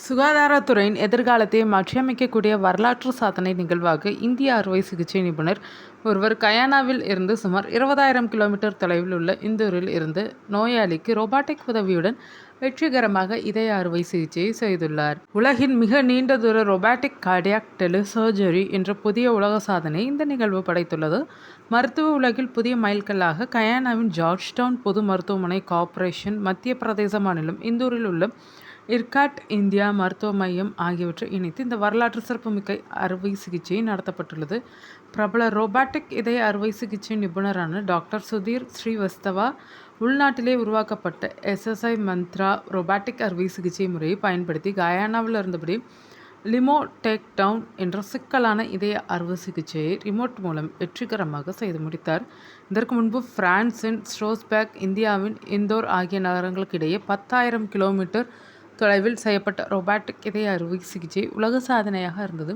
சுகாதாரத்துறையின் எதிர்காலத்தை மாற்றியமைக்கக்கூடிய வரலாற்று சாதனை நிகழ்வாக இந்திய அறுவை சிகிச்சை நிபுணர் ஒருவர் கயானாவில் இருந்து சுமார் 20,000 கிலோமீட்டர் தொலைவில் உள்ள இந்தூரில் இருந்து நோயாளிக்கு ரோபாட்டிக் உதவியுடன் வெற்றிகரமாக இதய அறுவை சிகிச்சையை செய்துள்ளார். உலகின் மிக நீண்ட தூர ரோபாட்டிக் கார்டியாக் டெலிசர்ஜரி என்ற புதிய உலக சாதனை இந்த நிகழ்வு படைத்துள்ளது. மருத்துவ உலகில் புதிய மைல்கல்லாக கயானாவின் ஜார்ஜ் டவுன் பொது மருத்துவமனை கார்ப்பரேஷன், மத்திய பிரதேச மாநிலம் இந்தூரில் உள்ள இர்காட் இந்தியா மருத்துவ மையம் ஆகியவற்றை இணைத்து இந்த வரலாற்று சிறப்புமிக்க அறுவை சிகிச்சை நடத்தப்பட்டுள்ளது. பிரபல ரோபாட்டிக் இதய அறுவை சிகிச்சை நிபுணரான டாக்டர் சுதீர் ஸ்ரீவஸ்தவா உள்நாட்டிலே உருவாக்கப்பட்ட SSI மந்த்ரா ரோபாட்டிக் அறுவை சிகிச்சை முறையை பயன்படுத்தி கயானாவில் இருந்தபடி லிமோ டேக் டவுன் என்ற சிக்கலான இதய அறுவை சிகிச்சையை ரிமோட் மூலம் வெற்றிகரமாக செய்து முடித்தார். இதற்கு முன்பு பிரான்சின் ஸ்ட்ரோஸ்பேக், இந்தியாவின் இந்தோர் ஆகிய நகரங்களுக்கு இடையே 10,000 கிலோமீட்டர் தொலைவில் செய்யப்பட்ட ரோபாட்டிக் இதய அறுவை சிகிச்சை உலக சாதனையாக இருந்தது.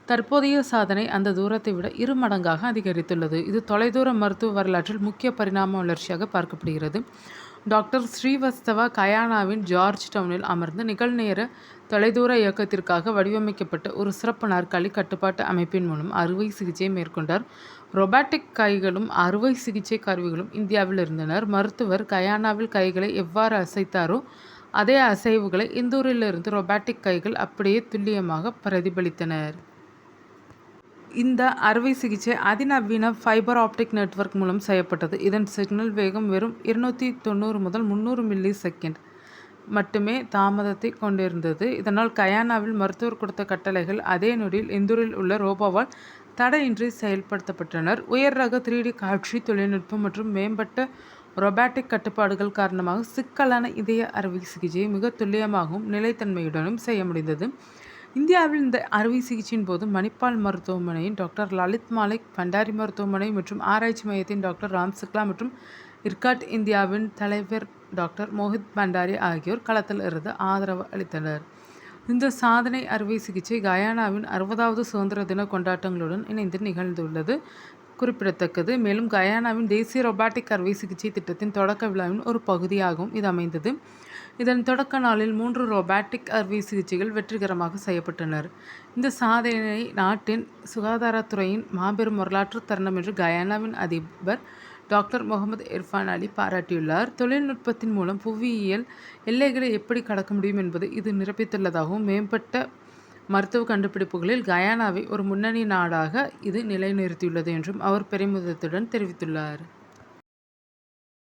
தற்போதைய சாதனை அந்த தூரத்தை விட 2 மடங்காக அதிகரித்துள்ளது. இது தொலைதூர மருத்துவ வரலாற்றில் முக்கிய பரிணாம வளர்ச்சியாக பார்க்கப்படுகிறது. டாக்டர் ஸ்ரீவஸ்தவா கயானாவின் ஜார்ஜ் டவுனில் அமர்ந்து நிகழ்நேர தொலைதூர இயக்கத்திற்காக வடிவமைக்கப்பட்ட ஒரு சிறப்பு நாற்காலி கட்டுப்பாட்டு அமைப்பின் மூலம் அறுவை சிகிச்சை மேற்கொண்டார். ரோபாட்டிக் கைகளும் அறுவை சிகிச்சை கருவிகளும் இந்தியாவில் இருந்தனர். மருத்துவர் கயானாவில் கைகளை எவ்வாறு அசைத்தாரோ அதே அசைவுகளை இந்தூரிலிருந்து ரோபாட்டிக் கைகள் அப்படியே துல்லியமாக பிரதிபலித்தனர். இந்த அறுவை சிகிச்சை அதிநவீன ஃபைபர் ஆப்டிக் நெட்வொர்க் மூலம் செய்யப்பட்டது. இதன் சிக்னல் வேகம் வெறும் 290 முதல் 300 மில்லி செகண்ட் மட்டுமே தாமதத்தை கொண்டிருந்தது. இதனால் கயானாவில் மருத்துவர் கொடுத்த கட்டளைகள் அதே நொடியில் இந்தூரில் உள்ள ரோபோவால் தடையின்றி செயல்படுத்தப்பட்டனர். உயர் ரக 3D காட்சி தொழில்நுட்பம் மற்றும் மேம்பட்ட ரோபாட்டிக் கட்டுப்பாடுகள் காரணமாக சிக்கலான இதய அறுவை சிகிச்சையை மிக துல்லியமாகவும் நிலைத்தன்மையுடனும் செய்ய முடிந்தது. இந்தியாவில் இந்த அறுவை சிகிச்சையின் போது மணிப்பால் மருத்துவமனையின் டாக்டர் லலித் மாலிக், பண்டாரி மருத்துவமனை மற்றும் ஆராய்ச்சி மையத்தின் டாக்டர் ராம் சிக்லா மற்றும் இர்காட் இந்தியாவின் தலைவர் டாக்டர் மோஹித் பண்டாரி ஆகியோர் களத்தில் இருந்து ஆதரவு அளித்தனர். இந்த சாதனை அறுவை சிகிச்சை கயானாவின் 60வது சுதந்திர தின கொண்டாட்டங்களுடன் இணைந்து நிகழ்ந்துள்ளது குறிப்பிடத்தக்கது. மேலும் கயானாவின் தேசிய ரோபாட்டிக் அறுவை சிகிச்சை திட்டத்தின் தொடக்க விழாவின் ஒரு பகுதியாகவும் இது அமைந்தது. இதன் தொடக்க நாளில் 3 ரோபாட்டிக் அறுவை சிகிச்சைகள் வெற்றிகரமாக செய்யப்பட்டனர். இந்த சாதனை நாட்டின் சுகாதாரத்துறையின் மாபெரும் வரலாற்று தருணம் என்று கயானாவின் அதிபர் டாக்டர் முகமது இர்ஃபான் அலி பாராட்டியுள்ளார். தொழில்நுட்பத்தின் மூலம் புவியியல் எல்லைகளை எப்படி கடக்க முடியும் என்பதை இது நிரூபித்துள்ளதாகவும், மேம்பட்ட மருத்துவ கண்டுபிடிப்புகளில் கயானாவை ஒரு முன்னணி நாடாக இது நிலைநிறுத்தியுள்ளது என்றும் அவர் பெருமிதத்துடன் தெரிவித்துள்ளார்.